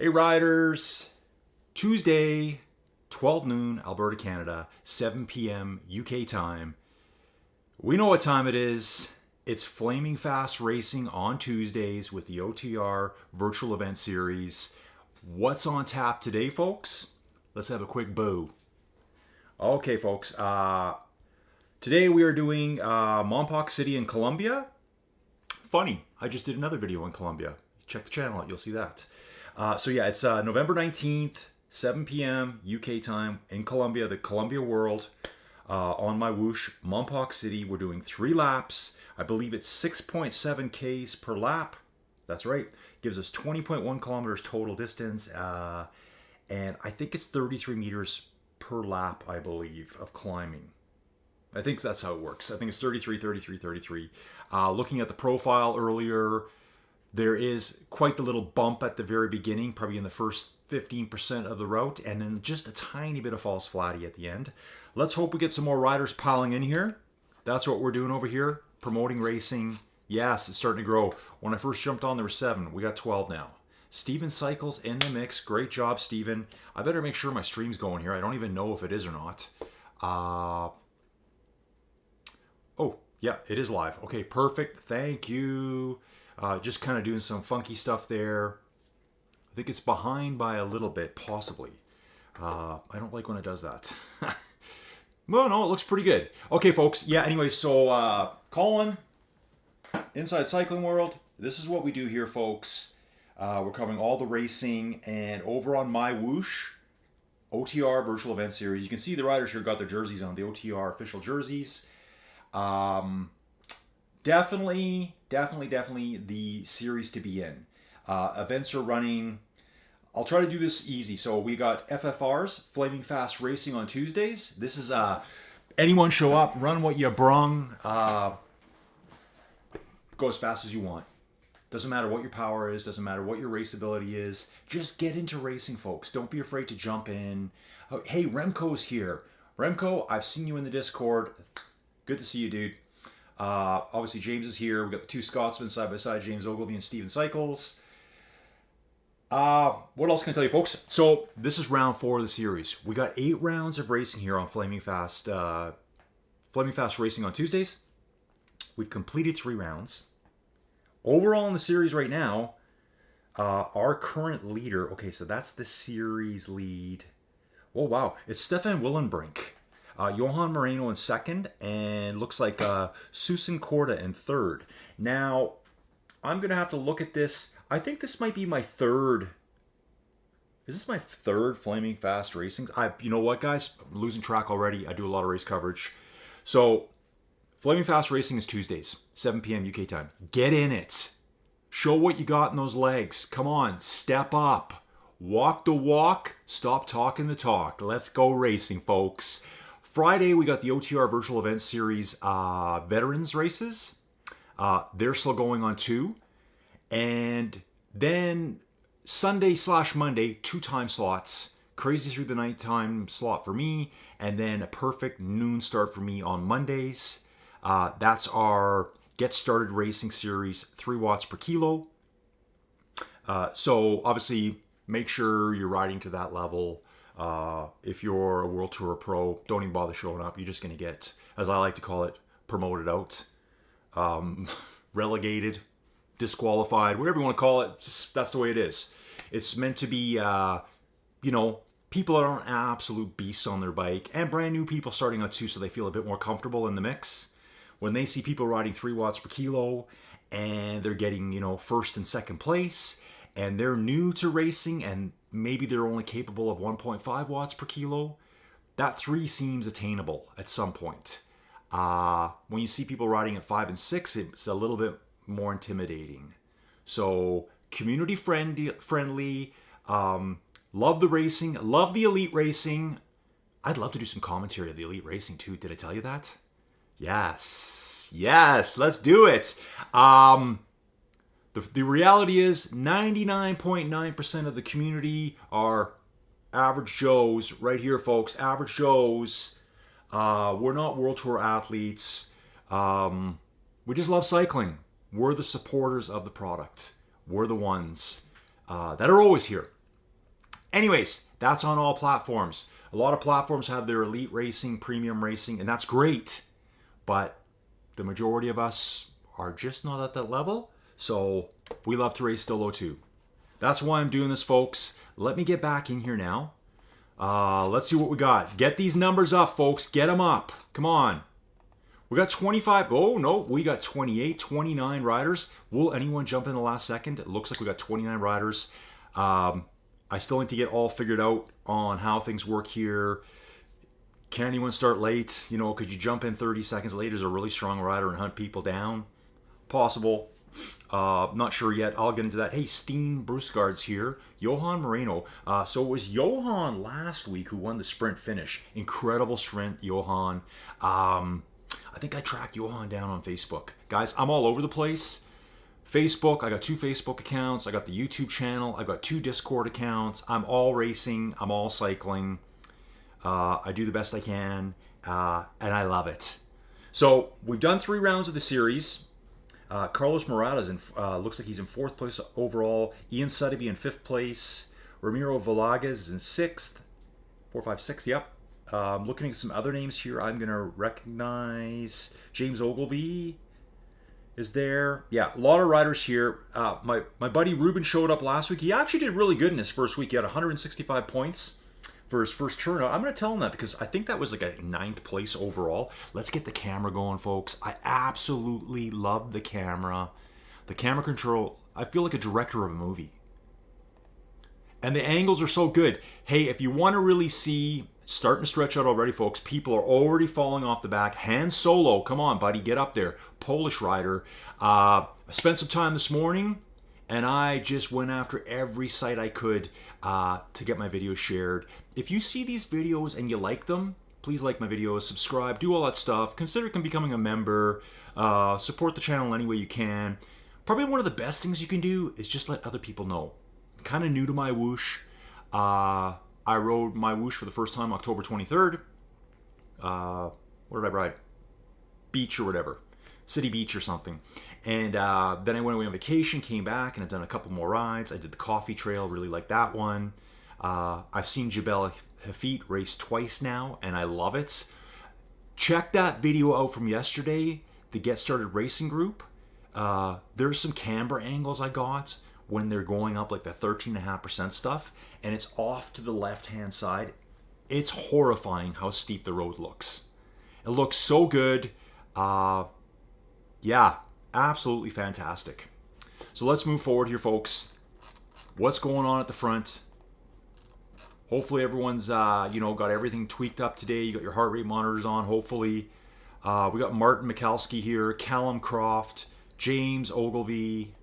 Hey riders, Tuesday, 12 noon, Alberta, Canada, 7 p.m. UK time. We know what time it is. It's Flaming Fast Racing on Tuesdays with the OTR Virtual Event Series. What's on tap today, folks? Let's have a quick boo. Okay, folks. Today we are doing Mompox City in Colombia. Funny, I just did another video in Colombia. Check the channel out, you'll see that. It's November 19th, 7 p.m. UK time in Colombia, the Colombia World, on MyWhoosh, Mompox City. We're doing 3 laps. I believe it's 6.7 Ks per lap. That's right. Gives us 20.1 kilometers total distance. And I think it's 33 meters per lap, I believe, of climbing. I think that's how it works. I think it's 33, 33, 33. Looking at the profile earlier, there is quite the little bump at the very beginning, probably in the first 15% of the route, and then just a tiny bit of false flatty at the end. Let's hope we get some more riders piling in here. That's what we're doing over here, promoting racing. Yes, it's starting to grow. When I first jumped on, there were 7. We got 12 now. Steven Cycles in the mix. Great job, Steven. I better make sure my stream's going here. I don't even know if it is or not. Oh, yeah, it is live. Okay, perfect. Thank you. Just kind of doing some funky stuff there. I think it's behind by a little bit, possibly. I don't like when it does that. Well, no, it looks pretty good. Okay, folks. Yeah, anyway, so Colin, Inside Cycling World. This is what we do here, folks. We're covering all the racing, and over on MyWhoosh, OTR Virtual Event Series, you can see the riders here got their jerseys on, the OTR official jerseys. Definitely the series to be in. Events are running. I'll try to do this easy. So we got FFRs, Flaming Fast Racing on Tuesdays. This is anyone show up, run what you brung, go as fast as you want. Doesn't matter what your power is, doesn't matter what your race ability is. Just get into racing, folks. Don't be afraid to jump in. Oh, hey, Remco's here. Remco, I've seen you in the Discord. Good to see you, dude. Obviously, James is here. We've got the 2 Scotsmen side by side, James Ogilvy and Steven Cycles. What else can I tell you, folks? So, this is round 4 of the series. We got 8 rounds of racing here on Flaming Fast Racing on Tuesdays. We've completed 3 rounds. Overall in the series right now, our current leader, okay, so that's the series lead. Oh, wow. It's Stefan Willenbrink. Johan Moreno in 2nd, and looks like Susan Korda in 3rd. Now, I'm going to have to look at this. I think this might be my 3rd. Is this my 3rd Flaming Fast Racing? You know what, guys? I'm losing track already. I do a lot of race coverage. So, Flaming Fast Racing is Tuesdays, 7 p.m. UK time. Get in it. Show what you got in those legs. Come on, step up. Walk the walk. Stop talking the talk. Let's go racing, folks. Friday, we got the OTR Virtual Events Series Veterans Races. They're still going on too. And then Sunday/Monday, 2 time slots. Crazy Through the Night time slot for me. And then a perfect noon start for me on Mondays. That's our Get Started Racing Series, 3 watts per kilo. So obviously, make sure you're riding to that level. If you're a World Tour Pro, don't even bother showing up. You're just going to get, as I like to call it, promoted out, relegated, disqualified, whatever you want to call it. That's the way it is. It's meant to be, people that aren't absolute beasts on their bike, and brand new people starting out too, so they feel a bit more comfortable in the mix. When they see people riding 3 watts per kilo, and they're getting, 1st and 2nd place, and they're new to racing, and maybe they're only capable of 1.5 watts per kilo, that 3 seems attainable at some point. When you see people riding at 5 and 6, it's a little bit more intimidating. So, community friendly, love the racing, love the elite racing. I'd love to do some commentary of the elite racing too. Did I tell you that? Yes, let's do it. The reality is 99.9% of the community are average Joes right here, folks. Average Joes. We're not World Tour athletes. We just love cycling. We're the supporters of the product. We're the ones that are always here. Anyways, that's on all platforms. A lot of platforms have their elite racing, premium racing, and that's great. But the majority of us are just not at that level. So we love to race solo too. That's why I'm doing this, folks. Let me get back in here now. Let's see what we got. Get these numbers up, folks. Get them up. Come on. We got 25. Oh, no. We got 28, 29 riders. Will anyone jump in the last second? It looks like we got 29 riders. I still need to get all figured out on how things work here. Can anyone start late? You know, could you jump in 30 seconds late as a really strong rider and hunt people down? Possible. Not sure yet. I'll get into that. Hey, Steen Brusgaard's here. Johan Moreno. So it was Johan last week who won the sprint finish. Incredible sprint, Johan. I think I tracked Johan down on Facebook. Guys, I'm all over the place. Facebook, I got 2 Facebook accounts. I got the YouTube channel. I've got 2 Discord accounts. I'm all racing. I'm all cycling. I do the best I can, and I love it. So we've done 3 rounds of the series. Carlos Morata's looks like he's in 4th place overall. Ian Suddaby in 5th place. Ramiro Villegas is in 6th. 4, 5, 6, yep. Looking at some other names here, I'm going to recognize James Ogilvy is there. Yeah, a lot of riders here. My buddy Ruben showed up last week. He actually did really good in his first week. He had 165 points for his first turnout. I'm going to tell him that because I think that was like a 9th place overall. Let's get the camera going, folks. I absolutely love the camera. The camera control, I feel like a director of a movie. And the angles are so good. Hey, if you want to really see, starting to stretch out already, folks. People are already falling off the back. Han Solo, come on, buddy, get up there. Polish rider. I spent some time this morning, and I just went after every site I could to get my videos shared. If you see these videos and you like them, please like my videos, subscribe, do all that stuff. Consider becoming a member. Support the channel any way you can. Probably one of the best things you can do is just let other people know. I'm kind of new to MyWhoosh. I rode MyWhoosh for the first time October 23rd. What did I ride? Beach or whatever. City Beach or something. And then I went away on vacation, came back, and I've done a couple more rides. I did the Coffee Trail, really like that one. I've seen Jebel Hafit race twice now, and I love it. Check that video out from yesterday, the Get Started Racing group. There's some camber angles I got when they're going up like the 13.5% stuff, and it's off to the left-hand side. It's horrifying how steep the road looks. It looks so good. Yeah, absolutely fantastic. So let's move forward here, folks. What's going on at the front? Hopefully everyone's got everything tweaked up today. You got your heart rate monitors on, hopefully. We got Martin Mikalski here, Callum Croft, James Ogilvy,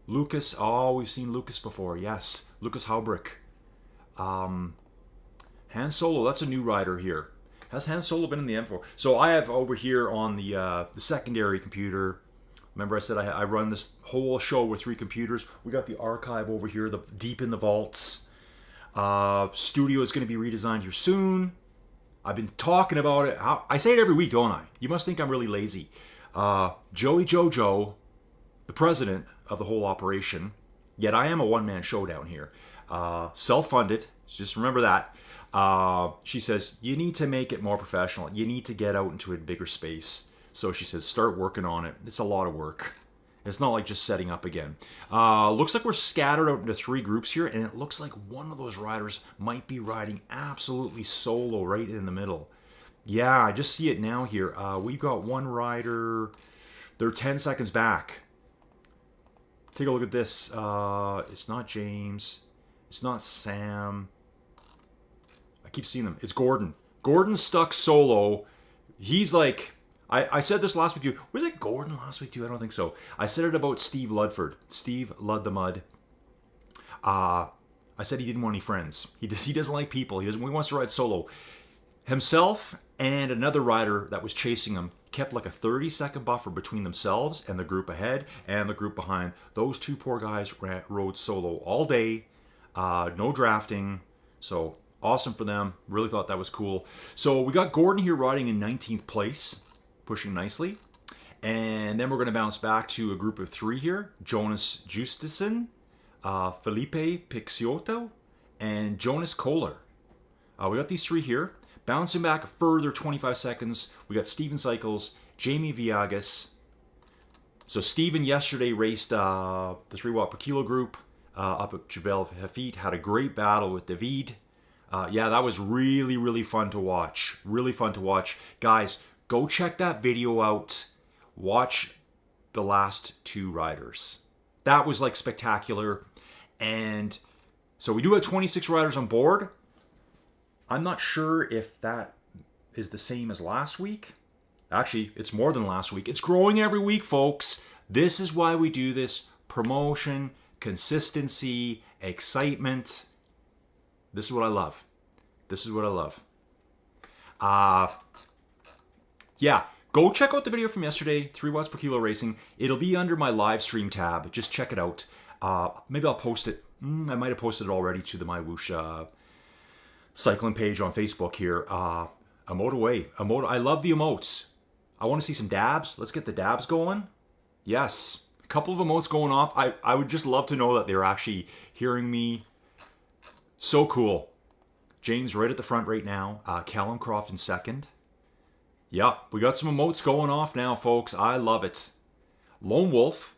Lucas. Oh, we've seen Lucas before. Yes, Lucas Haubrich. Han Solo, that's a new rider here. Has Han Solo been in the M4? So I have over here on the secondary computer. Remember I said I run this whole show with 3 computers. We got the archive over here, deep in the vaults. Studio is going to be redesigned here soon. I've been talking about it. I say it every week, don't I? You must think I'm really lazy. Joey Jojo, the president of the whole operation, yet I am a one-man show down here. Self-funded, just remember that. She says, you need to make it more professional. You need to get out into a bigger space. So she says, start working on it. It's a lot of work. It's not like just setting up again. Looks like we're scattered out into 3 groups here, and it looks like one of those riders might be riding absolutely solo right in the middle. Yeah, I just see it now here. We've got one rider. They're 10 seconds back. Take a look at this. It's not James. It's not Sam. I keep seeing them. It's Gordon. Gordon's stuck solo. He's like... I said this last week too. Was it Gordon last week too? I don't think so. I said it about Steve Ludford. Steve Lud the Mud. I said he didn't want any friends. He doesn't like people. He wants to ride solo. Himself and another rider that was chasing him kept like a 30-second buffer between themselves and the group ahead and the group behind. Those 2 poor guys rode solo all day. No drafting. So awesome for them. Really thought that was cool. So we got Gordon here riding in 19th place. Pushing nicely. And then we're going to bounce back to a group of 3 here. Jonas Justison, Felipe Picciotto, and Jonas Kohler. We got these three here. Bouncing back a further 25 seconds, we got Steven Cycles, Jamie Viagas. So Steven yesterday raced the 3 watt per kilo group up at Jebel Hafid, had a great battle with David. Yeah, that was really, really fun to watch. Really fun to watch. Guys, go check that video out. Watch the last 2 riders. That was like spectacular. And so we do have 26 riders on board. I'm not sure if that is the same as last week. Actually, it's more than last week. It's growing every week, folks. This is why we do this. Promotion, consistency, excitement. This is what I love. This is what I love. Yeah, go check out the video from yesterday, 3 watts per kilo racing. It'll be under my live stream tab. Just check it out. Maybe I'll post it. I might have posted it already to the MyWhoosh cycling page on Facebook here. Emote away. Emote. I love the emotes. I want to see some dabs. Let's get the dabs going. Yes. A couple of emotes going off. I would just love to know that they're actually hearing me. So cool. James right at the front right now. Callum Croft in second. Yep. We got some emotes going off now, folks. I love it. Lone Wolf.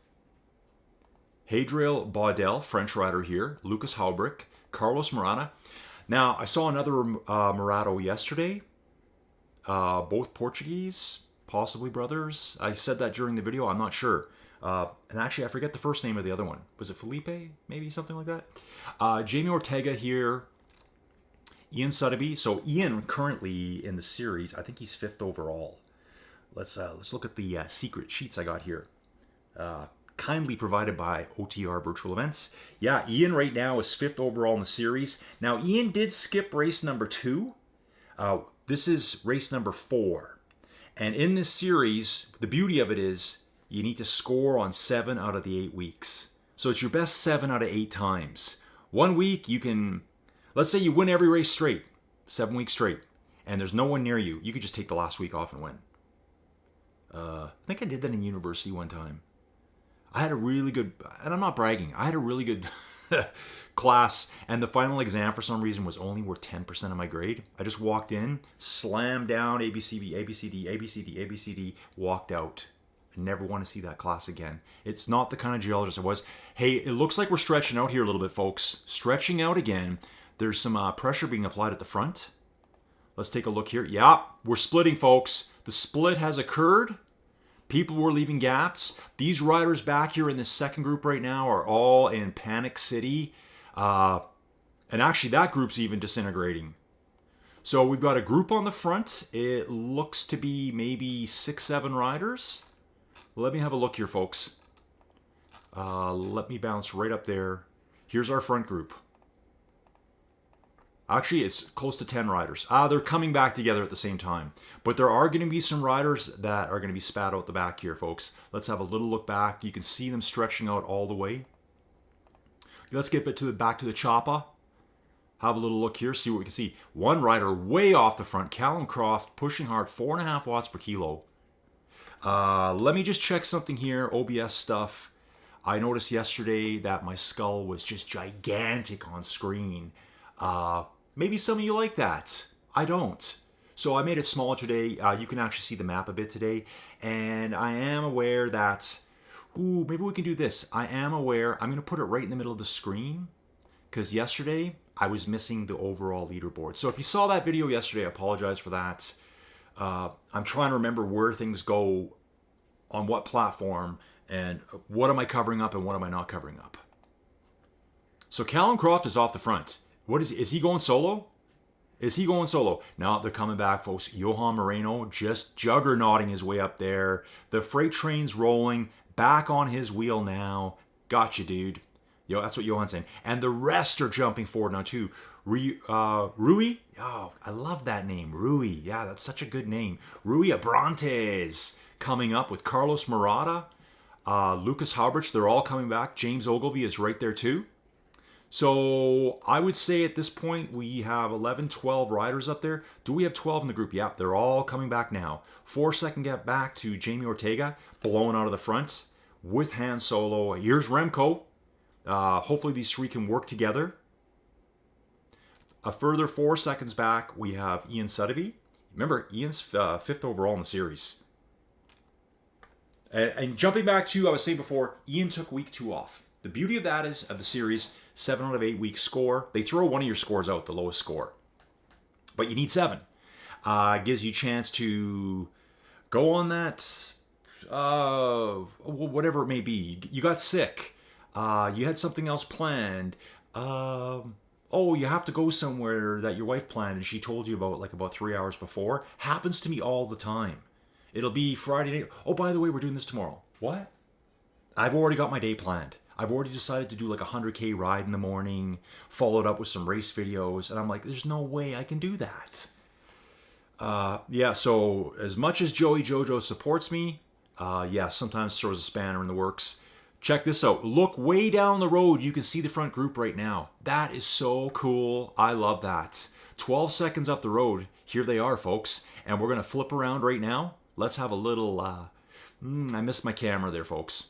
Hadriel Baudel, French rider here. Lucas Haubrich. Carlos Morata. Now, I saw another Morato yesterday. Both Portuguese, possibly brothers. I said that during the video. I'm not sure. And actually, I forget the first name of the other one. Was it Felipe? Maybe something like that. Jamie Ortega here. Ian Sotheby. So Ian currently in the series, I think he's 5th overall. Let's look at the secret sheets I got here. Kindly provided by OTR Virtual Events. Yeah, Ian right now is 5th overall in the series. Now, Ian did skip race number 2. This is race number 4. And in this series, the beauty of it is you need to score on 7 out of the 8 weeks. So it's your best 7 out of 8 times. 1 week, you can, let's say you win every race straight, 7 weeks straight, and there's no one near you. You could just take the last week off and win. I think I did that in university one time. I had a really good, and I'm not bragging, I had a really good class, and the final exam for some reason was only worth 10% of my grade. I just walked in, slammed down ABCD, ABCD, ABCD, ABCD, walked out. I never want to see that class again. It's not the kind of geologist I was. Hey, it looks like we're stretching out here a little bit, folks. Stretching out again. There's some pressure being applied at the front. Let's take a look here. Yeah, we're splitting, folks. The split has occurred. People were leaving gaps. These riders back here in this second group right now are all in Panic City. And actually, that group's even disintegrating. So we've got a group on the front. It looks to be maybe 6-7 riders. Let me have a look here, folks. Let me bounce right up there. Here's our front group. Actually, it's close to 10 riders. They're coming back together at the same time. But there are going to be some riders that are going to be spat out the back here, folks. Let's have a little look back. You can see them stretching out all the way. Let's get back to the choppa. Have a little look here, see what we can see. One rider way off the front, Callum Croft, pushing hard, 4.5 watts per kilo. Let me just check something here, OBS stuff. I noticed yesterday that my skull was just gigantic on screen. Maybe some of you like that. I don't. So I made it smaller today. You can actually see the map a bit today. And I am aware that, maybe we can do this. I am aware, I'm going to put it right in the middle of the screen. Because yesterday, I was missing the overall leaderboard. So if you saw that video yesterday, I apologize for that. I'm trying to remember where things go on what platform and what am I covering up and what am I not covering up. So Callum Croft is off the front. Is he going solo? Is he going solo? No, they're coming back, folks. Johan Moreno just juggernauting his way up there. The freight train's rolling. Back on his wheel now. Gotcha, dude. Yo, that's what Johan's saying. And the rest are jumping forward now, too. Rui? Oh, I love that name. Rui. Yeah, that's such a good name. Rui Abrantes coming up with Carlos Morata. Lucas Haubrich, they're all coming back. James Ogilvy is right there, too. So I would say at this point we have 11, 12 riders up there. Do we have 12 in the group? Yep, they're all coming back now. 4-second gap back to Jamie Ortega, blowing out of the front with Han Solo. Here's Remco. Hopefully these three can work together. A further 4 seconds back, we have Ian Sotheby. Remember, Ian's 5th overall in the series. And jumping back to, I was saying before, Ian took week 2 off. The beauty of that is, of the series, 7 out of 8 week score. They throw one of your scores out, the lowest score. But you need 7. Gives you a chance to go on that, whatever it may be. You got sick. You had something else planned. You have to go somewhere that your wife planned and she told you about 3 hours before. Happens to me all the time. It'll be Friday night. Oh, by the way, we're doing this tomorrow. What? I've already got my day planned. I've already decided to do like a 100K ride in the morning, followed up with some race videos, and I'm like, there's no way I can do that. So as much as Joey Jojo supports me, sometimes throws a spanner in the works. Check this out. Look way down the road. You can see the front group right now. That is so cool. I love that. 12 seconds up the road. Here they are, folks. And we're going to flip around right now. Let's have a little... I missed my camera there, folks.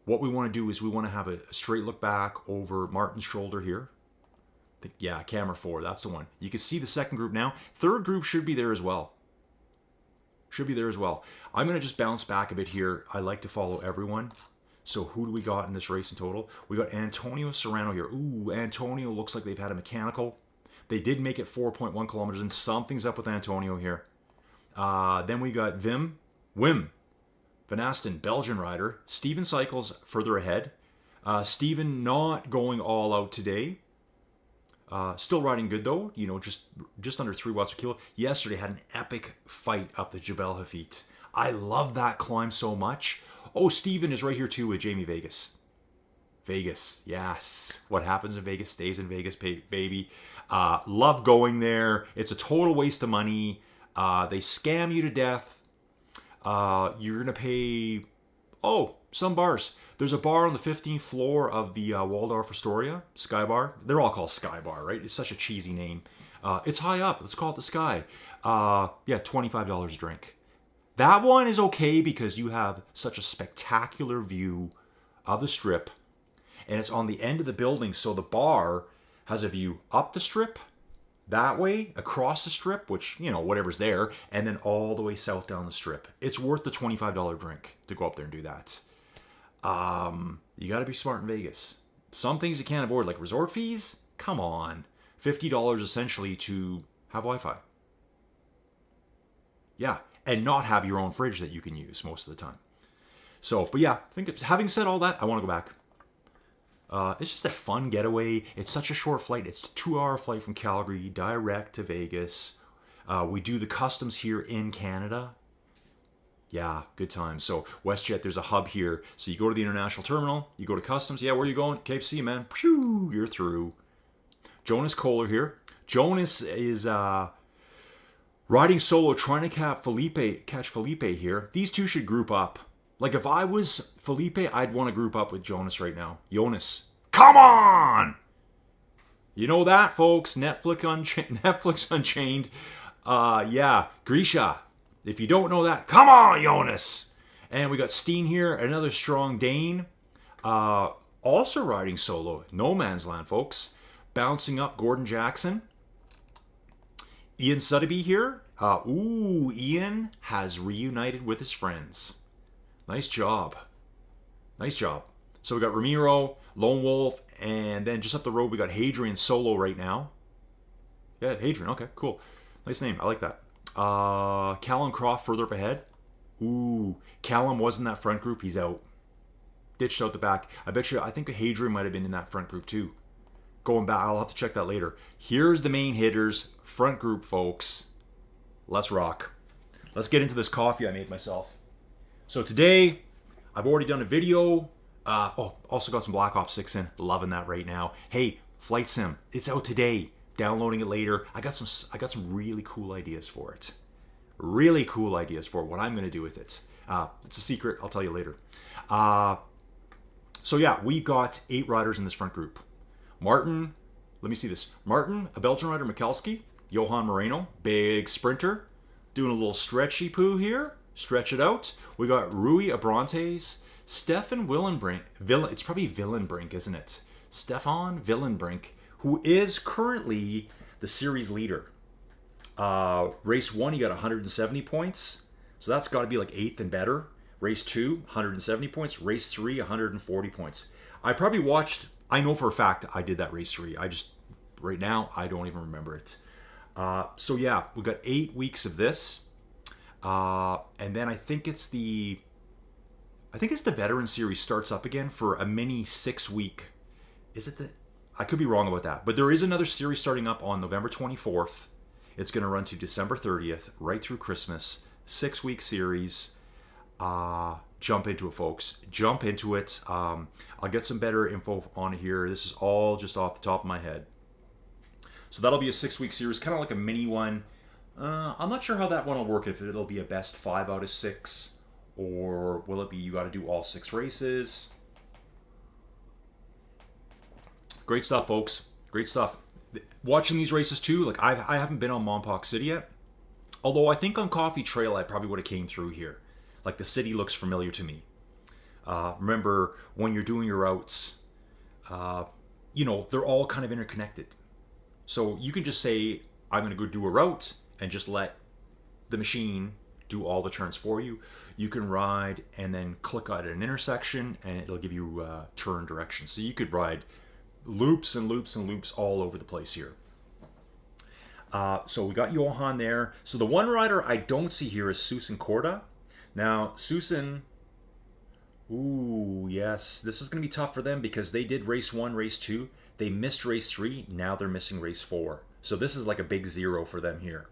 What we want to do is we want to have a straight look back over Martin's shoulder here. Camera 4. That's the one. You can see the second group now. Third group should be there as well. I'm going to just bounce back a bit here. I like to follow everyone. So who do we got in this race in total? We got Antonio Serrano here. Ooh, Antonio looks like they've had a mechanical. They did make it 4.1 kilometers, and something's up with Antonio here. Then we got Wim Van Asten, Belgian rider. Steven Cycles further ahead. Steven not going all out today. Still riding good though, just under 3 watts per kilo. Yesterday had an epic fight up the Jebel Hafit. I love that climb so much. Oh, Steven is right here too with Jamie Vegas. Vegas, yes. What happens in Vegas stays in Vegas, baby. Love going there. It's a total waste of money. They scam you to death. You're going to pay, some bars. There's a bar on the 15th floor of the Waldorf Astoria, Sky Bar. They're all called Sky Bar, right? It's such a cheesy name. It's high up. Let's call it the Sky. $25 a drink. That one is okay because you have such a spectacular view of the strip. And it's on the end of the building, so the bar has a view up the strip, that way, across the strip, which, whatever's there, and then all the way south down the strip. It's worth the $25 drink to go up there and do that. You got to be smart in Vegas. Some things you can't avoid, like resort fees. Come on. $50 essentially to have Wi-Fi. Yeah, and not have your own fridge that you can use most of the time. So, but yeah, having said all that, I want to go back. It's just a fun getaway. It's such a short flight. It's a 2-hour flight from Calgary direct to Vegas. We do the customs here in Canada. Yeah, good times. So WestJet, there's a hub here. So you go to the international terminal, you go to customs. Yeah, where are you going? Cape C, man. Phew, you're through. Jonas Kohler here. Jonas is riding solo, trying to catch Felipe here. These two should group up. Like if I was Felipe, I'd want to group up with Jonas right now. Jonas, come on! You know that, folks. Netflix Unchained. Grisha. If you don't know that, come on, Jonas. And we got Steen here, another strong Dane. Also riding solo. No man's land, folks. Bouncing up Gordon Jackson. Ian Sotheby here. Ian has reunited with his friends. Nice job. So we got Ramiro, Lone Wolf, and then just up the road we got Hadrian solo right now. Yeah, Hadrian. Okay, cool. Nice name. I like that. Callum Croft further up ahead. Callum was in that front group. He's out. Ditched out the back. I think Hadrian might have been in that front group too. Going back, I'll have to check that later. Here's the main hitters. Front group, folks. Let's rock. Let's get into this coffee I made myself. So today, I've already done a video. Also got some Black Ops 6 in. Loving that right now. Hey, Flight Sim. It's out today. Downloading it later. I got some really cool ideas for it. Really cool ideas for what I'm going to do with it. It's a secret. I'll tell you later. So yeah, we've got 8 riders in this front group. Martin, let me see this. Martin, a Belgian rider, Mikelski. Johan Moreno, big sprinter. Doing a little stretchy poo here. Stretch it out. We got Rui Abrantes. Stefan Willenbrink. It's probably Villenbrink, isn't it? Stefan Villenbrink, who is currently the series leader. Race 1, he got 170 points. So that's got to be like 8th and better. Race 2, 170 points. Race 3, 140 points. I probably watched, I know for a fact I did that race 3. Right now, I don't even remember it. So yeah, we've got 8 weeks of this. And then I think it's the veteran series starts up again for a mini 6-week. Is it I could be wrong about that. But there is another series starting up on November 24th. It's going to run to December 30th, right through Christmas. 6-week series. Jump into it, folks. Jump into it. I'll get some better info on it here. This is all just off the top of my head. So that'll be a 6-week series, kind of like a mini one. I'm not sure how that one will work, if it'll be a best 5 out of 6, or will it be you got to do all 6 races. Great stuff, folks. Great stuff. Watching these races too, like I haven't been on Mompox City yet. Although I think on Coffee Trail I probably would have came through here. Like the city looks familiar to me. Remember when you're doing your routes, they're all kind of interconnected. So you can just say, I'm going to go do a route and just let the machine do all the turns for you. You can ride and then click at an intersection and it'll give you turn directions. So you could ride loops and loops and loops all over the place here. So we got Johan there. So the one rider I don't see here is Susan Korda. Now, Susan, ooh, yes, this is going to be tough for them because they did race 1, race 2. They missed race 3. Now they're missing race 4. So this is like a big 0 for them here.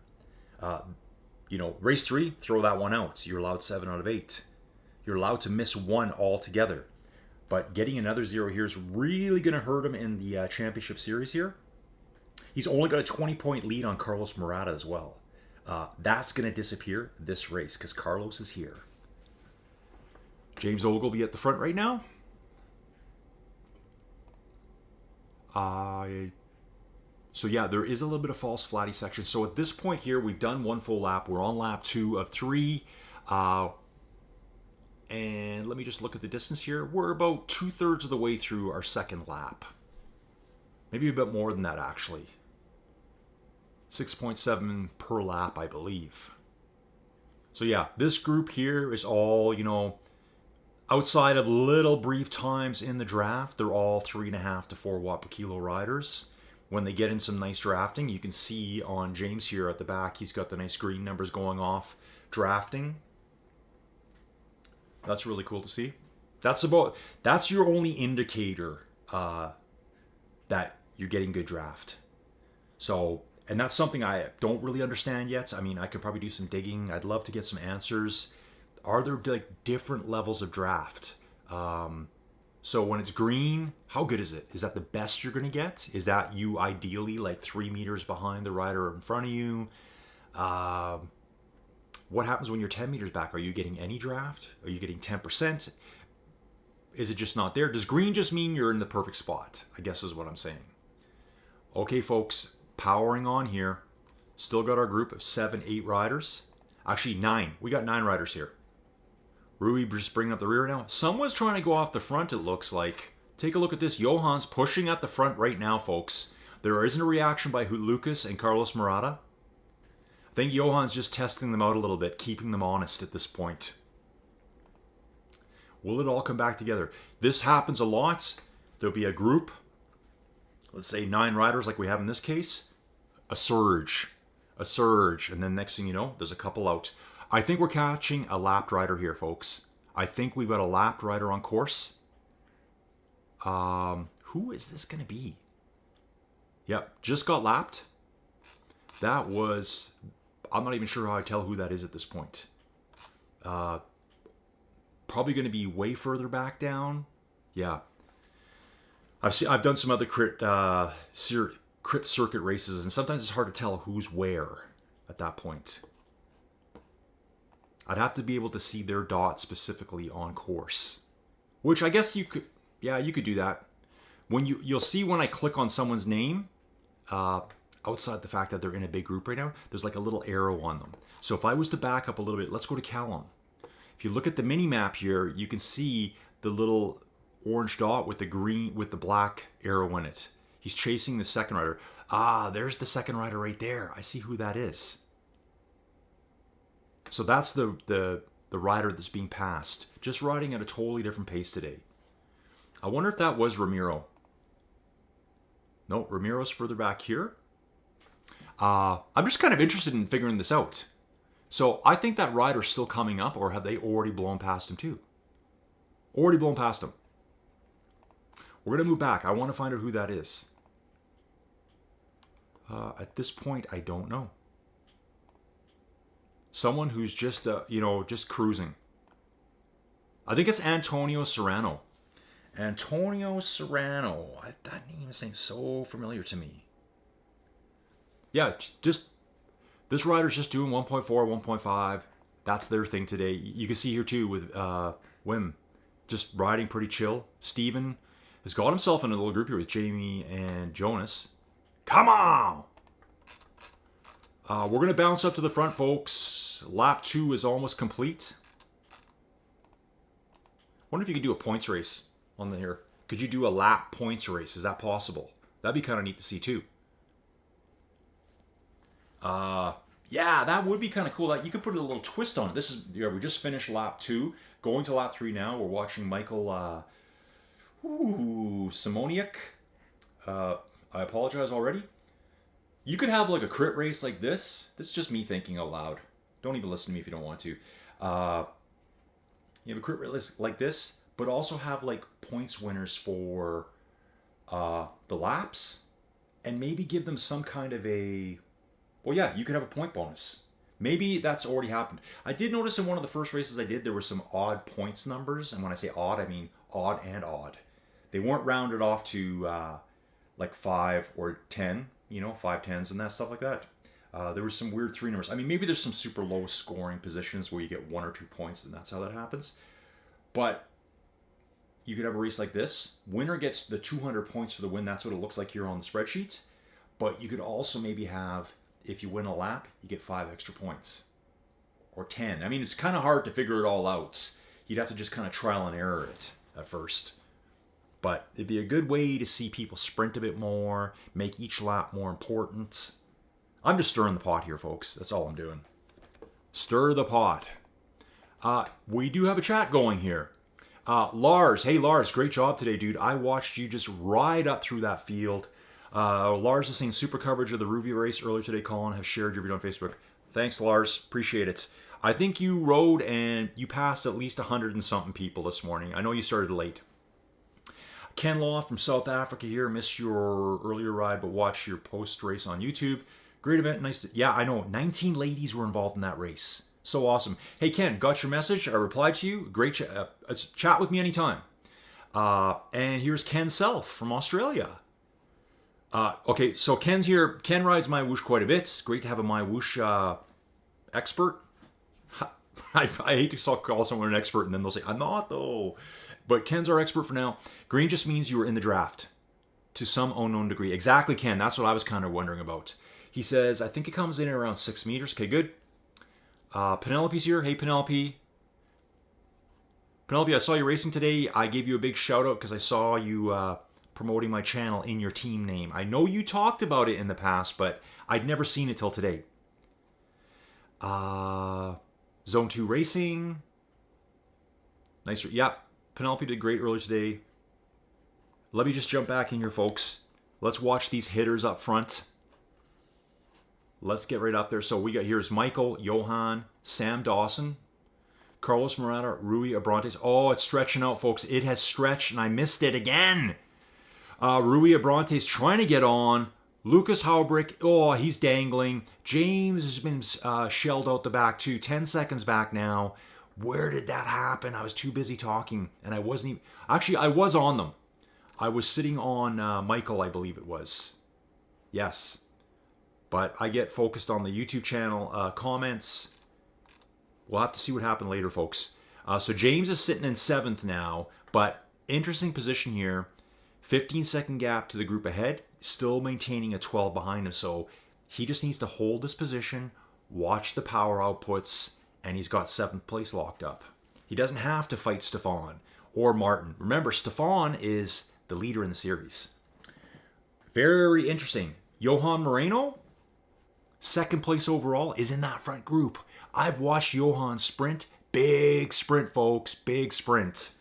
Race 3, throw that one out. You're allowed 7 out of 8. You're allowed to miss 1 altogether. But getting another 0 here is really going to hurt him in the championship series here. He's only got a 20-point lead on Carlos Murata as well. That's going to disappear this race because Carlos is here. James Ogilvy at the front right now. So yeah, there is a little bit of false flatty section. So at this point here, we've done 1 full lap. We're on lap 2 of 3. And let me just look at the distance here. We're about 2/3 of the way through our second lap. Maybe a bit more than that, actually. 6.7 per lap, I believe. So yeah, this group here is all, outside of little brief times in the draft, they're all 3.5 to 4 watt per kilo riders. When they get in some nice drafting, you can see on James here at the back, he's got the nice green numbers going off drafting. That's really cool to see. That's your only indicator that you're getting good draft. So, and that's something I don't really understand yet. I mean, I could probably do some digging. I'd love to get some answers. Are there like different levels of draft? So when it's green, how good is it? Is that the best you're going to get? Is that you ideally like 3 meters behind the rider in front of you? What happens when you're 10 meters back? Are you getting any draft? Are you getting 10%? Is it just not there? Does green just mean you're in the perfect spot? I guess is what I'm saying. Okay, folks, powering on here. Still got our group of 7, 8 riders. Actually, 9. We got 9 riders here. Rui just bringing up the rear now. Someone's trying to go off the front, it looks like. Take a look at this. Johan's pushing at the front right now, folks. There isn't a reaction by Lucas and Carlos Murata. I think Johan's just testing them out a little bit, keeping them honest at this point. Will it all come back together? This happens a lot. There'll be a group, let's say 9 riders like we have in this case. A surge. And then next thing you know, there's a couple out. I think we're catching a lapped rider here, folks. I think we've got a lapped rider on course. Who is this going to be? Yep, just got lapped. That was... I'm not even sure how I tell who that is at this point. Probably going to be way further back down. Yeah. I've done some other crit circuit races, and sometimes it's hard to tell who's where at that point. I'd have to be able to see their dot specifically on course, which I guess you could. Yeah, you could do that. When you'll see when I click on someone's name, outside the fact that they're in a big group right now, there's like a little arrow on them. So if I was to back up a little bit, let's go to Callum. If you look at the mini map here, you can see the little orange dot with the green, with the black arrow in it. He's chasing the second rider. Ah, there's the second rider right there. I see who that is. So that's the rider that's being passed. Just riding at a totally different pace today. I wonder if that was Ramiro. No, Ramiro's further back here. I'm just kind of interested in figuring this out. So I think that rider's still coming up, or have they already blown past him too? Already blown past him. We're going to move back. I want to find out who that is. At this point, I don't know. Someone who's just, just cruising. I think it's Antonio Serrano. Antonio Serrano. That name seems so familiar to me. Yeah, this rider's just doing 1.4, 1.5. That's their thing today. You can see here too with Wim, just riding pretty chill. Steven has got himself in a little group here with Jamie and Jonas. Come on! We're going to bounce up to the front, folks. Lap 2 is almost complete. Wonder if you could do a points race on here. Could you do a lap points race? Is that possible? That'd be kind of neat to see too. Yeah, that would be kind of cool. Like, you could put a little twist on it. This is, we just finished lap 2. Going to lap 3 now. We're watching Michael Simoniak. I apologize already. You could have like a crit race like this. This is just me thinking out loud. Don't even listen to me if you don't want to. You have a crit race like this, but also have like points winners for the laps, and maybe give them some kind of a... Well, yeah, you could have a point bonus. Maybe that's already happened. I did notice in one of the first races I did, there were some odd points numbers. And when I say odd, I mean odd and odd. They weren't rounded off to like 5 or 10, 5 10s and that stuff like that. There was some weird 3 numbers. I mean, maybe there's some super low scoring positions where you get 1 or 2 points and that's how that happens. But you could have a race like this. Winner gets the 200 points for the win. That's what it looks like here on the spreadsheet. But you could also maybe have... If you win a lap, you get 5 extra points. Or 10. I mean, it's kind of hard to figure it all out. You'd have to just kind of trial and error it at first. But it'd be a good way to see people sprint a bit more, make each lap more important. I'm just stirring the pot here, folks. That's all I'm doing. Stir the pot. We do have a chat going here. Lars. Hey, Lars. Great job today, dude. I watched you just ride up through that field. Lars is saying super coverage of the Ruby race earlier today. Colin has shared your video on Facebook. Thanks, Lars. Appreciate it. I think you rode and you passed at least 100 and something people this morning. I know you started late. Ken Law from South Africa here. Missed your earlier ride, but watched your post race on YouTube. Great event. Nice. Yeah, I know. 19 ladies were involved in that race. So awesome. Hey, Ken, got your message. I replied to you. Great chat with me anytime. And here's Ken Self from Australia. Okay, so Ken's here. Ken rides MyWhoosh quite a bit. Great to have a MyWhoosh expert. I hate to call someone an expert and then they'll say, I'm not though. But Ken's our expert for now. Green just means you were in the draft to some unknown degree. Exactly, Ken. That's what I was kind of wondering about. He says, I think it comes in at around 6 meters. Okay, good. Penelope's here. Hey, Penelope. Penelope, I saw you racing today. I gave you a big shout out because I saw you... promoting my channel in your team name. I know you talked about it in the past, but I'd never seen it till today. Zone 2 Racing. Nice. Yeah, Penelope did great earlier today. Let me just jump back in here, folks. Let's watch these hitters up front. Let's get right up there. So we got here's Michael, Johan, Sam Dawson, Carlos Morata, Rui Abrantes. Oh, it's stretching out, folks. It has stretched, and I missed it again. Rui Abrantes trying to get on. Lucas Haubrick, oh, he's dangling. James has been shelled out the back too. 10 seconds back now. Where did that happen? I was too busy talking, and I wasn't even... Actually, I was on them. I was sitting on Michael, I believe it was. Yes. But I get focused on the YouTube channel comments. We'll have to see what happened later, folks. So James is sitting in 7th now, but interesting position here. 15-second gap to the group ahead, still maintaining a 12 behind him. So he just needs to hold this position, watch the power outputs, and he's got 7th place locked up. He doesn't have to fight Stefan or Martin. Remember, Stefan is the leader in the series. Very interesting. Johan Moreno, second place overall, is in that front group. I've watched Johan sprint. Big sprint, folks. Big sprint.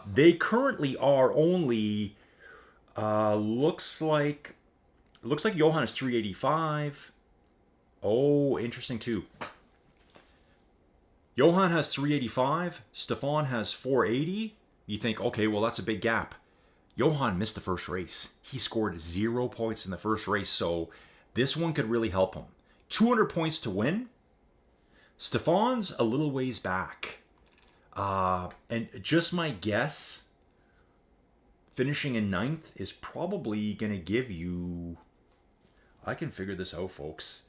They currently are only, looks like Johan is 385. Oh, interesting too. Johan has 385. Stefan has 480. You think, okay, well, that's a big gap. Johan missed the first race. He scored 0 points in the first race, so this one could really help him. 200 points to win. Stefan's a little ways back. And just my guess, finishing in 9th is probably going to give you... I can figure this out, folks.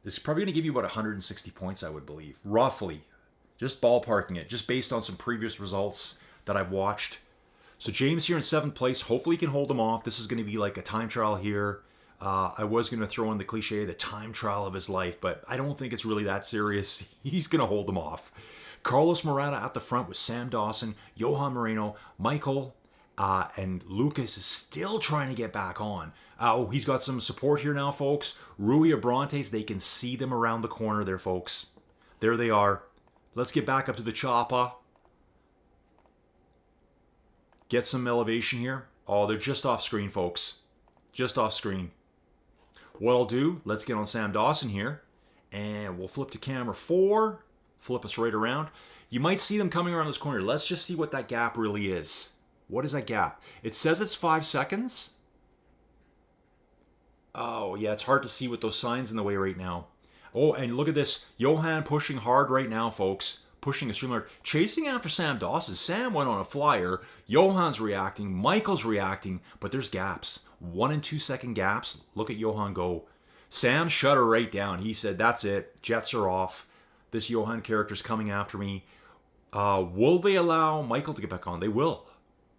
This is probably going to give you about 160 points, I would believe. Roughly. Just ballparking it. Just based on some previous results that I've watched. So James here in 7th place. Hopefully he can hold him off. This is going to be like a time trial here. I was going to throw in the cliche, the time trial of his life, but I don't think it's really that serious. He's going to hold him off. Carlos Morata at the front with Sam Dawson, Johan Moreno, Michael, and Lucas is still trying to get back on. He's got some support here now, folks. Rui Abrantes, they can see them around the corner there, folks. There they are. Let's get back up to the chopper. Get some elevation here. Oh, they're just off screen, folks. Just off screen. What I'll do, let's get on Sam Dawson here. And we'll flip to camera 4. Flip us right around. You might see them coming around this corner. Let's just see what that gap really is. What is that gap? It says it's 5 seconds. Oh, yeah, it's hard to see with those signs in the way right now. Oh, and look at this. Johan pushing hard right now, folks. Pushing extremely hard. Chasing after Sam Dawson. Sam went on a flyer. Johan's reacting. Michael's reacting. But there's gaps. 1 and 2 second gaps. Look at Johan go. Sam shut her right down. He said, that's it. Jets are off. This Johan character's coming after me. Will they allow Michael to get back on? They will.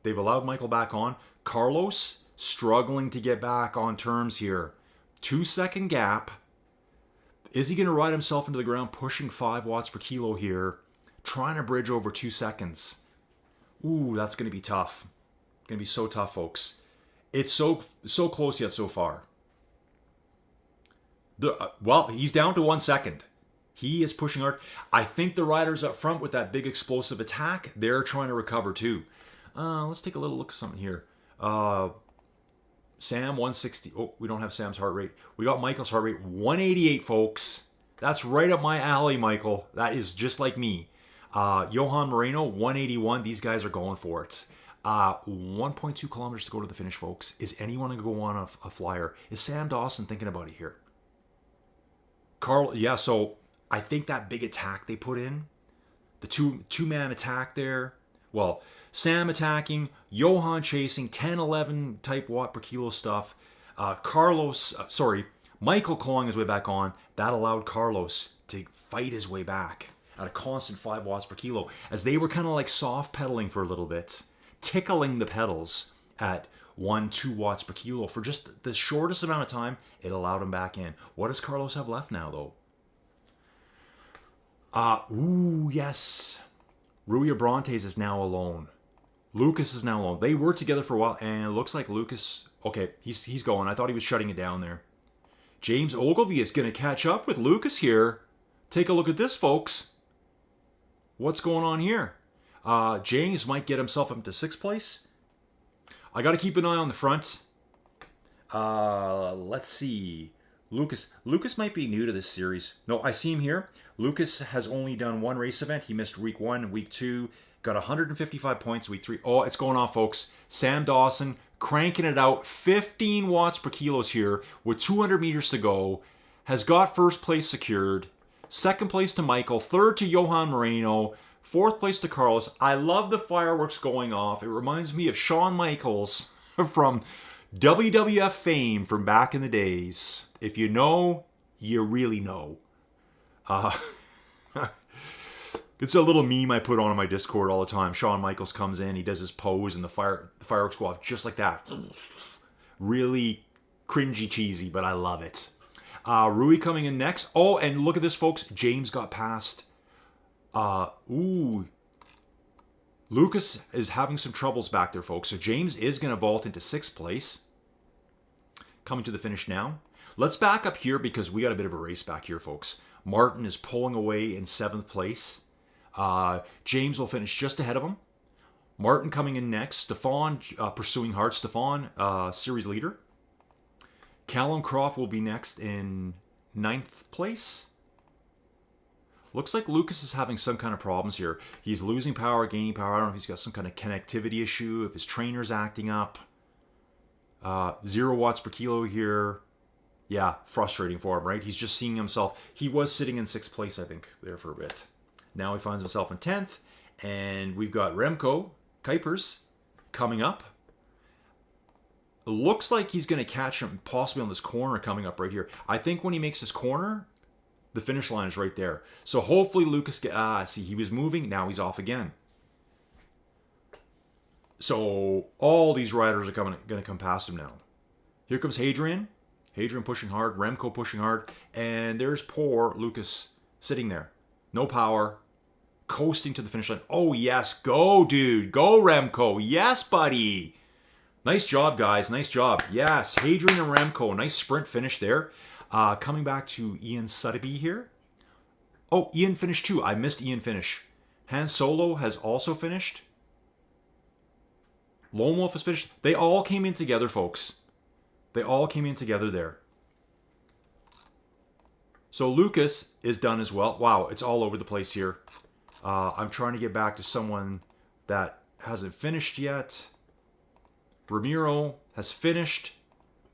They've allowed Michael back on. Carlos struggling to get back on terms here. 2 second gap. Is he going to ride himself into the ground, pushing 5 watts per kilo here, trying to bridge over 2 seconds? Ooh, that's going to be tough. Going to be so tough, folks. It's so close yet so far. Well, he's down to 1 second. He is pushing hard. I think the riders up front with that big explosive attack, they're trying to recover too. Let's take a little look at something here. Sam, 160. Oh, we don't have Sam's heart rate. We got Michael's heart rate, 188, folks. That's right up my alley, Michael. That is just like me. Johan Moreno, 181. These guys are going for it. 1.2 kilometers to go to the finish, folks. Is anyone going to go on a flyer? Is Sam Dawson thinking about it here? Yeah, so I think that big attack they put in, the two-man attack there, well, Sam attacking, Johan chasing, 10, 11 type watt per kilo stuff. Michael clawing his way back on. That allowed Carlos to fight his way back at a constant 5 watts per kilo as they were kind of like soft pedaling for a little bit, tickling the pedals at 1-2 watts per kilo for just the shortest amount of time. It allowed him back in. What does Carlos have left now, though? Yes. Rui Abrantes is now alone. Lucas is now alone. They were together for a while, and it looks like Lucas... Okay, he's going. I thought he was shutting it down there. James Ogilvy is going to catch up with Lucas here. Take a look at this, folks. What's going on here? James might get himself up to 6th place. I got to keep an eye on the front. Let's see. Lucas might be new to this series. No, I see him here. Lucas has only done 1 race event. He missed week 1, week 2. Got 155 points week 3. Oh, it's going off, folks. Sam Dawson cranking it out. 15 watts per kilos here with 200 meters to go. Has got 1st place secured. 2nd place to Michael. 3rd to Johan Moreno. 4th place to Carlos. I love the fireworks going off. It reminds me of Shawn Michaels from WWF fame from back in the days. If you know, you really know. It's a little meme I put on my Discord all the time. Shawn Michaels comes in, he does his pose, and the fireworks go off just like that. Really cringy cheesy, but I love it. Rui coming in next. Oh, and look at this, folks. James got past. Look Lucas is having some troubles back there, folks. So James is going to vault into 6th place. Coming to the finish now. Let's back up here because we got a bit of a race back here, folks. Martin is pulling away in 7th place. James will finish just ahead of him. Martin coming in next. Stefan pursuing hard. Stefan, series leader. Callum Croft will be next in 9th place. Looks like Lucas is having some kind of problems here. He's losing power, gaining power. I don't know if he's got some kind of connectivity issue, if his trainer's acting up. 0 watts per kilo here. Yeah, frustrating for him, right? He's just seeing himself. He was sitting in 6th place, I think, there for a bit. Now he finds himself in 10th. And we've got Remco Kuipers coming up. Looks like he's going to catch him possibly on this corner coming up right here. I think when he makes this corner, the finish line is right there. So hopefully Lucas see, he was moving. Now he's off again. So all these riders are going to come past him now. Here comes Hadrian. Hadrian pushing hard. Remco pushing hard. And there's poor Lucas sitting there. No power. Coasting to the finish line. Oh, yes. Go, dude. Go, Remco. Yes, buddy. Nice job, guys. Nice job. Yes. Hadrian and Remco. Nice sprint finish there. Coming back to Ian Sotheby here. Oh, Ian finished too. I missed Ian finish. Han Solo has also finished. Lone Wolf has finished. They all came in together, folks. They all came in together there. So Lucas is done as well. Wow, it's all over the place here. I'm trying to get back to someone that hasn't finished yet. Ramiro has finished.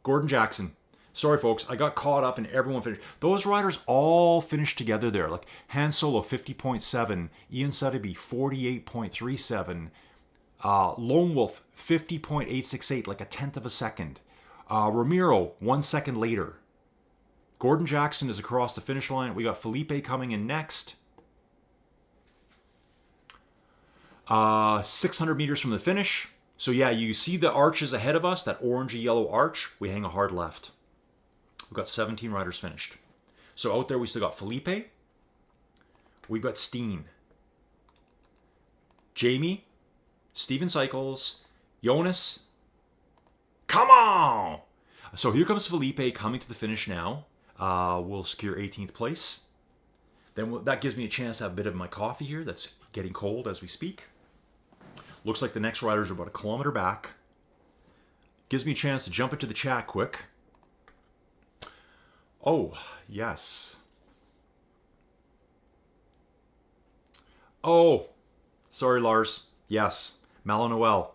Gordon Jackson. Sorry, folks. I got caught up and everyone finished. Those riders all finished together there. Like Han Solo, 50.7. Ian Sotheby, 48.37. Lone Wolf, 50.868, like a tenth of a second. Ramiro, 1 second later. Gordon Jackson is across the finish line. We got Felipe coming in next. 600 meters from the finish. So yeah, you see the arches ahead of us, that orangey yellow arch. We hang a hard left. We've got 17 riders finished. So out there we still got Felipe. We've got Steen. Jamie. Steven Cycles. Jonas. Come on! So here comes Felipe coming to the finish now. We'll secure 18th place. Then that gives me a chance to have a bit of my coffee here. That's getting cold as we speak. Looks like the next riders are about 1 kilometer back. Gives me a chance to jump into the chat quick. Oh, yes. Oh, sorry, Lars. Yes, Malanoel.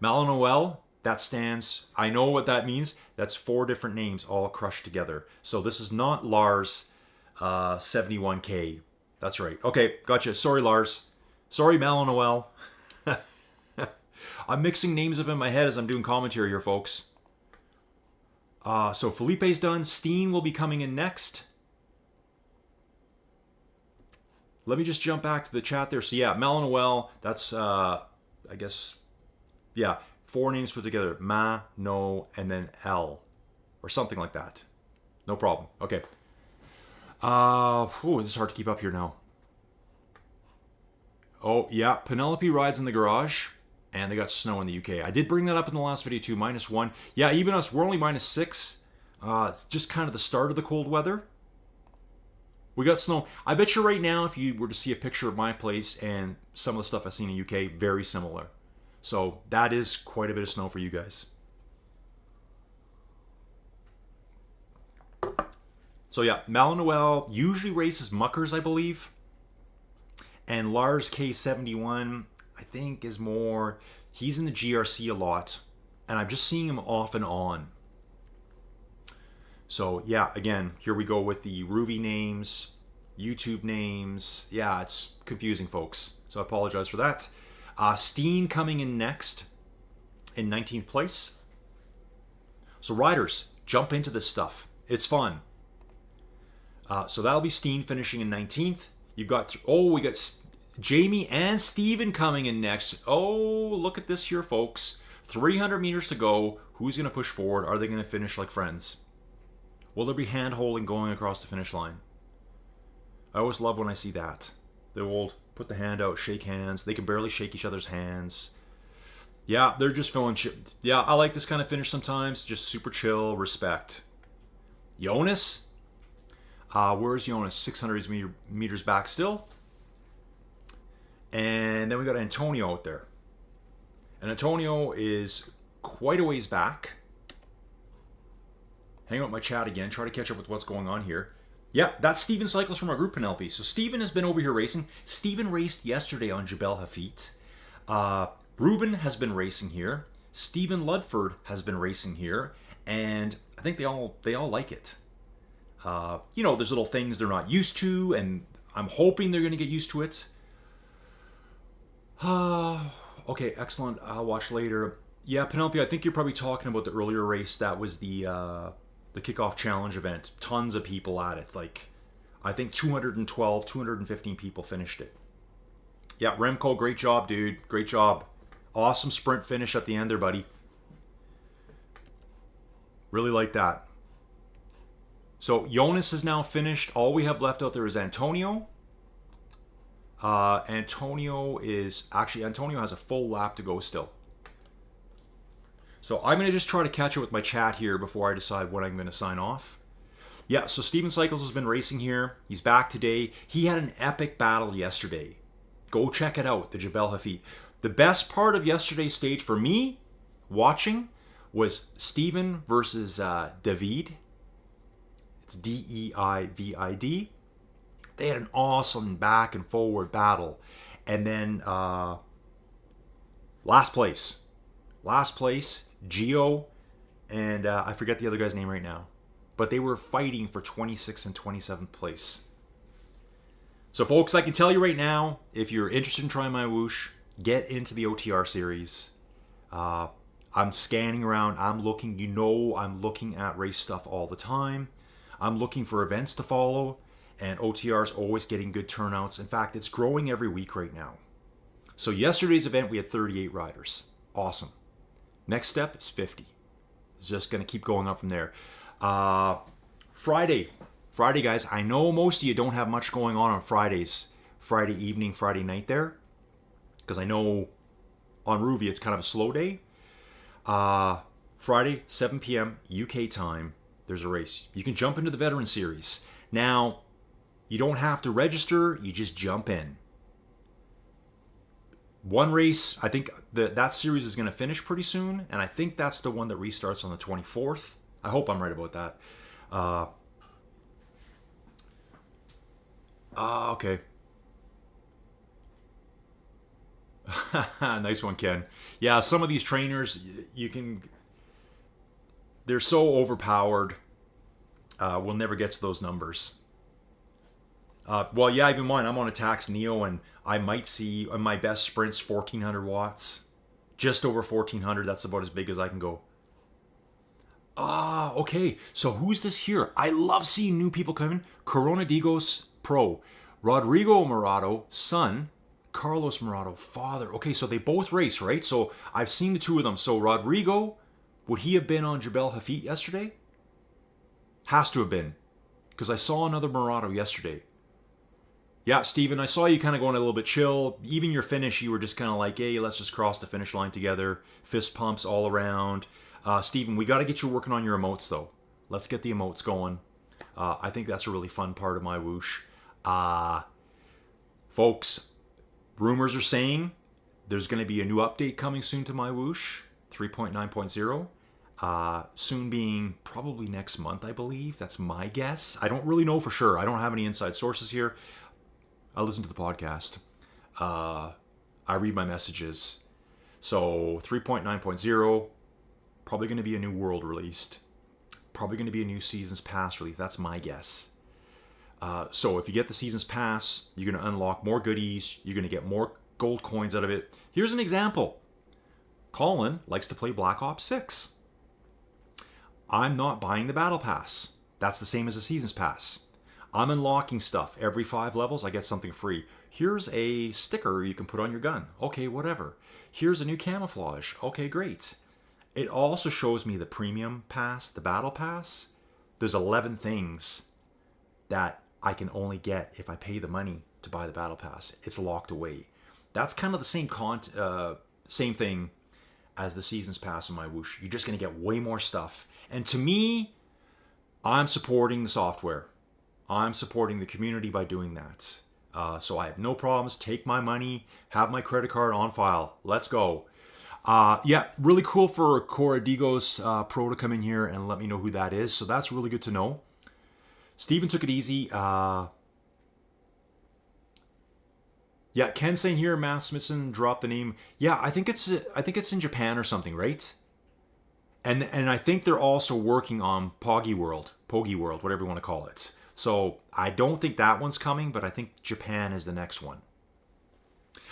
Malanoel, that stands, I know what that means. That's 4 different names all crushed together. So this is not Lars 71K. That's right. Okay, gotcha. Sorry, Lars. Sorry, Malanoel. I'm mixing names up in my head as I'm doing commentary here, folks. So Felipe's done. Steen will be coming in next. Let me just jump back to the chat there. So yeah, Malanoel, that's, I guess, yeah, 4 names put together. Ma, no, and then L. Or something like that. No problem. Okay. This is hard to keep up here now. Oh, yeah, Penelope rides in the garage. And they got snow in the UK. I did bring that up in the last video too, -1. Yeah, even us, we're only -6. It's just kind of the start of the cold weather. We got snow. I bet you right now, if you were to see a picture of my place and some of the stuff I've seen in the UK, very similar. So that is quite a bit of snow for you guys. So yeah, Malanoel usually races muckers, I believe. And Lars K71, I think, is more, he's in the GRC a lot, and I'm just seeing him off and on. So yeah, again, here we go with the Ruby names, YouTube names. Yeah, it's confusing, folks, so I apologize for that. Steen coming in next in 19th place. So riders, jump into this stuff. It's fun. So that'll be Steen finishing in 19th. You've got, we got Jamie and Steven coming in next. Oh, look at this here, folks. 300 meters to go. Who's going to push forward? Are they going to finish like friends? Will there be hand-holding going across the finish line? I always love when I see that. The old put the hand out, shake hands. They can barely shake each other's hands. Yeah, they're just feeling shit. Yeah, I like this kind of finish sometimes. Just super chill, respect. Jonas? Where's Jonas? 600 meters back still. And then we got Antonio out there. And Antonio is quite a ways back. Hang out with my chat again. Try to catch up with what's going on here. Yeah, that's Steven Cycles from our group, Penelope. So Steven has been over here racing. Steven raced yesterday on Jebel Hafit. Ruben has been racing here. Stephen Ludford has been racing here. And I think they all like it. There's little things they're not used to, and I'm hoping they're going to get used to it. Okay, excellent. I'll watch later. Yeah, Penelope, I think you're probably talking about the earlier race. That was the kickoff challenge event. Tons of people at it. Like, I think 215 people finished it. Yeah, Remco, great job, dude. Great job. Awesome sprint finish at the end there, buddy. Really like that. So Jonas is now finished. All we have left out there is Antonio. Antonio has a full lap to go still. So I'm going to just try to catch up with my chat here before I decide when I'm going to sign off. Yeah, so Steven Cycles has been racing here. He's back today. He had an epic battle yesterday. Go check it out, the Jebel Hafit. The best part of yesterday's stage for me, watching, was Steven versus David. It's D-E-I-V-I-D. They had an awesome back and forward battle. And then last place, Gio, and I forget the other guy's name right now. But they were fighting for 26th and 27th place. So folks, I can tell you right now, if you're interested in trying MyWhoosh, get into the OTR series. I'm scanning around. I'm looking at race stuff all the time. I'm looking for events to follow. And OTR is always getting good turnouts. In fact, it's growing every week right now. So yesterday's event, we had 38 riders. Awesome. Next step is 50. It's just going to keep going up from there. Friday, guys. I know most of you don't have much going on Fridays. Friday evening, Friday night there. Because I know on Ruvi it's kind of a slow day. Friday, 7 p.m. UK time, there's a race. You can jump into the Veteran Series. Now, you don't have to register. You just jump in. One race, I think that series is going to finish pretty soon. And I think that's the one that restarts on the 24th. I hope I'm right about that. Okay. Nice one, Ken. Yeah, some of these trainers, they're so overpowered. We'll never get to those numbers. Well, yeah, even mine. I'm on a Tax Neo, and I might see on my best sprints 1,400 watts. Just over 1,400. That's about as big as I can go. Okay. So who's this here? I love seeing new people come in. Coronadigos Pro. Rodrigo Morado, son. Carlos Morado, father. Okay, so they both race, right? So I've seen the two of them. So Rodrigo, would he have been on Jebel Hafit yesterday? Has to have been. Because I saw another Morado yesterday. Yeah, Steven, I saw you kind of going a little bit chill. Even your finish, you were just kind of like, hey, let's just cross the finish line together. Fist pumps all around. Steven, we got to get you working on your emotes, though. Let's get the emotes going. I think that's a really fun part of MyWhoosh. Folks, rumors are saying there's going to be a new update coming soon to MyWhoosh, 3.9.0. Soon being probably next month, I believe. That's my guess. I don't really know for sure. I don't have any inside sources here. I listen to the podcast. I read my messages. So 3.9.0, probably going to be a new world released. Probably going to be a new Seasons Pass release. That's my guess. So if you get the Seasons Pass, you're going to unlock more goodies. You're going to get more gold coins out of it. Here's an example. Colin likes to play Black Ops 6. I'm not buying the Battle Pass. That's the same as a Seasons Pass. I'm unlocking stuff. Every 5 levels, I get something free. Here's a sticker you can put on your gun. Okay, whatever. Here's a new camouflage. Okay, great. It also shows me the Premium Pass, the Battle Pass. There's 11 things that I can only get if I pay the money. to buy the battle pass. It's locked away. That's kind of the same thing as the season's pass in MyWhoosh. You're just going to get way more stuff. And to me, I'm supporting the software. I'm supporting the community by doing that. So I have no problems. Take my money, have my credit card on file. Let's go. Yeah, really cool for Coradigos Pro to come in here and let me know who that is. So that's really good to know. Steven took it easy. Yeah, Ken saying here, Matt Smithson dropped the name. Yeah, I think it's in Japan or something, right? And I think they're also working on Pogi World, whatever you want to call it. So I don't think that one's coming, but I think Japan is the next one.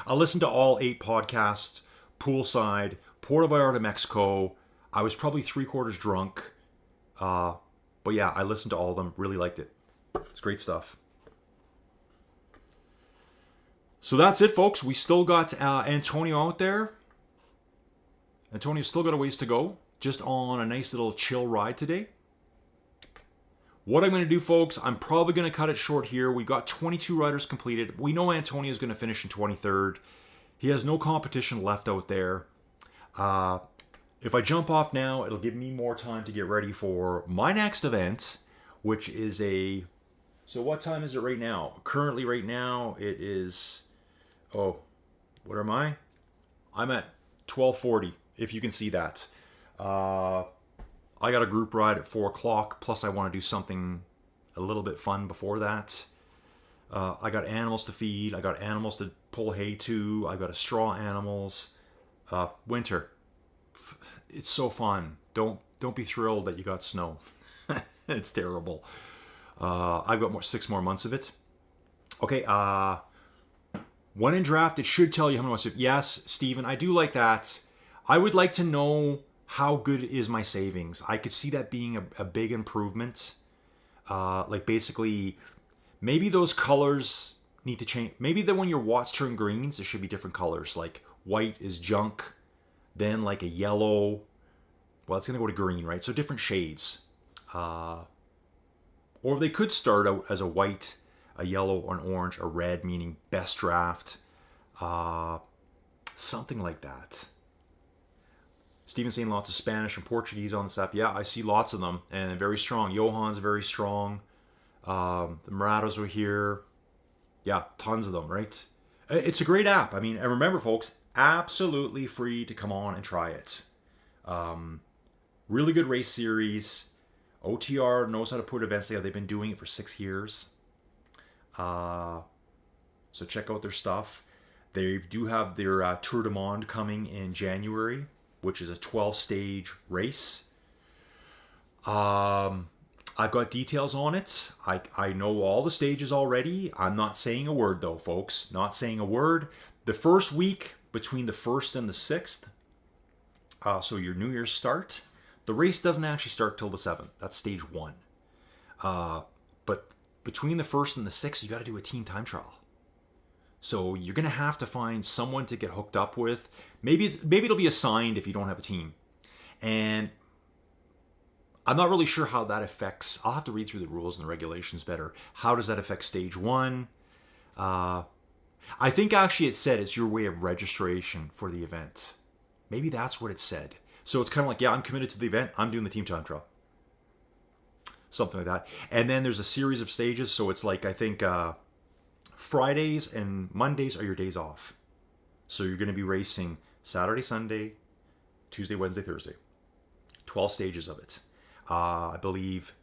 I listened to all 8 podcasts, poolside, Puerto Vallarta, Mexico. I was probably 3/4 drunk. But yeah, I listened to all of them. Really liked it. It's great stuff. So that's it, folks. We still got Antonio out there. Antonio's still got a ways to go. Just on a nice little chill ride today. What I'm going to do, folks, I'm probably going to cut it short here. We got 22 riders completed. We know Antonio's going to finish in 23rd. He has no competition left out there. If I jump off now, it'll give me more time to get ready for my next event, which is a... So what time is it right now? Currently right now, it is... Oh, what am I? I'm at 12:40, if you can see that. I got a group ride at 4 o'clock, plus I want to do something a little bit fun before that. I got animals to feed. I got animals to pull hay to. I got a straw animals. Winter. It's so fun. Don't be thrilled that you got snow. It's terrible. I've got 6 more months of it. Okay, when in draft, it should tell you how many months. Yes, Steven, I do like that. I would like to know how good is my savings. I could see that being a big improvement. Like basically, maybe those colors need to change. Maybe that when your watts turn greens, there should be different colors. Like white is junk, then like a yellow. Well, it's going to go to green, right? So different shades. Or they could start out as a white, a yellow, an orange, a red, meaning best draft. Something like that. Steven's saying lots of Spanish and Portuguese on this app. Yeah, I see lots of them, and very strong. Johan's very strong. The Murados are here. Yeah, tons of them, right? It's a great app. I mean, and remember, folks, absolutely free to come on and try it. Really good race series. OTR knows how to put events together. They've been doing it for 6 years. So check out their stuff. They do have their Tour du Monde coming in January, which is a 12-stage race. I've got details on it. I know all the stages already. I'm not saying a word, though, folks. Not saying a word. The first week, between the 1st and the 6th, so your New Year's start, the race doesn't actually start till the 7th. That's stage 1. But between the 1st and the 6th, you got to do a team time trial. So you're going to have to find someone to get hooked up with. Maybe it'll be assigned if you don't have a team. And I'm not really sure how that affects... I'll have to read through the rules and the regulations better. How does that affect stage 1? I think actually it said it's your way of registration for the event. Maybe that's what it said. So it's kind of like, yeah, I'm committed to the event. I'm doing the team time trial. Something like that. And then there's a series of stages. So it's like, I think... Fridays and Mondays are your days off. So you're going to be racing Saturday, Sunday, Tuesday, Wednesday, Thursday. 12 stages of it. I believe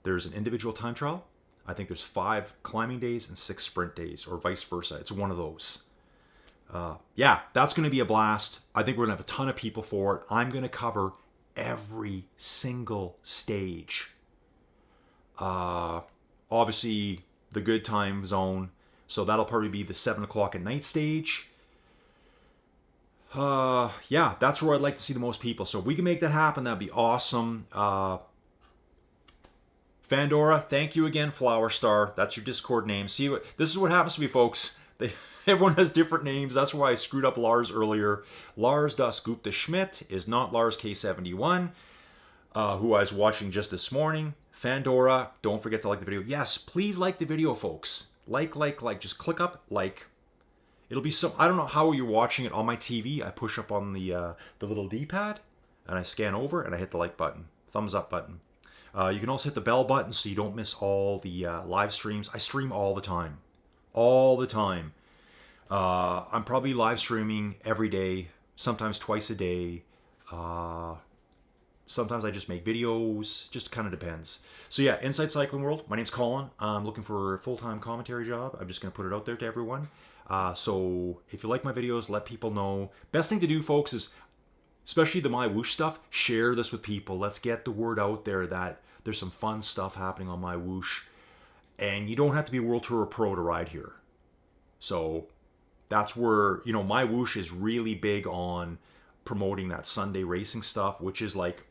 there's an individual time trial. I think there's 5 climbing days and 6 sprint days, or vice versa. It's one of those. Yeah, that's going to be a blast. I think we're going to have a ton of people for it. I'm going to cover every single stage. Obviously, the good time zone. So that'll probably be the 7 o'clock at night stage. Yeah, that's where I'd like to see the most people. So if we can make that happen, that'd be awesome. Fandora, thank you again, Flower Star. That's your Discord name. See, this is what happens to me, folks. Everyone has different names. That's why I screwed up Lars earlier. Lars Das Gupta Schmidt is not Lars K71, who I was watching just this morning. Fandora, don't forget to like the video. Yes, please like the video, folks. Just click up like. It'll be some. I don't know how you're watching it on my TV. I push up on the little D-pad, and I scan over, and I hit the like button, thumbs up button. You can also hit the bell button so you don't miss all the live streams. I stream all the time, all the time. I'm probably live streaming every day, sometimes twice a day. Sometimes I just make videos, just kind of depends. So yeah, Inside Cycling World, my name's Colin. I'm looking for a full-time commentary job. I'm just going to put it out there to everyone. So if you like my videos, let people know. Best thing to do, folks, is, especially the MyWhoosh stuff, share this with people. Let's get the word out there that there's some fun stuff happening on MyWhoosh. And you don't have to be a World Tour Pro to ride here. So that's where, MyWhoosh is really big on promoting that Sunday racing stuff, which is like,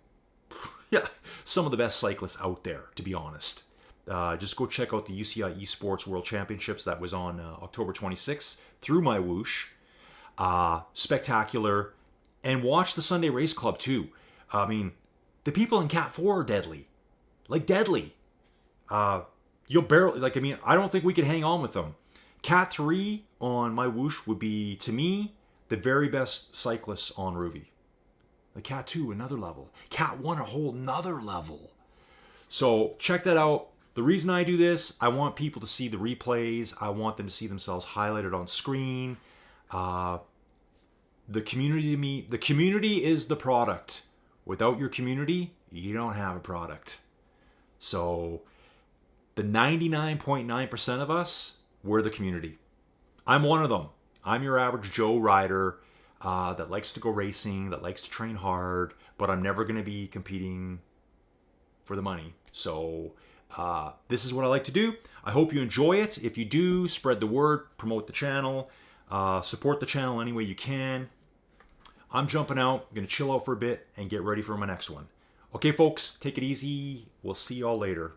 yeah, some of the best cyclists out there, to be honest. Just go check out the UCI Esports World Championships that was on October 26th through MyWhoosh. Spectacular. And watch the Sunday Race Club too. I mean, the people in Cat 4 are deadly. Like deadly. You'll barely, I don't think we could hang on with them. Cat 3 on MyWhoosh would be, to me, the very best cyclists on Ruby. The Cat 2, another level. Cat 1, a whole nother level. So check that out. The reason I do this, I want people to see the replays. I want them to see themselves highlighted on screen. The community to me, the community is the product. Without your community, you don't have a product. So the 99.9% of us, we're the community. I'm one of them. I'm your average Joe rider that likes to go racing, that likes to train hard, but I'm never going to be competing for the money. So this is what I like to do. I hope you enjoy it. If you do, spread the word, promote the channel, support the channel any way you can. I'm jumping out. I'm going to chill out for a bit and get ready for my next one. Okay, folks, take it easy. We'll see y'all later.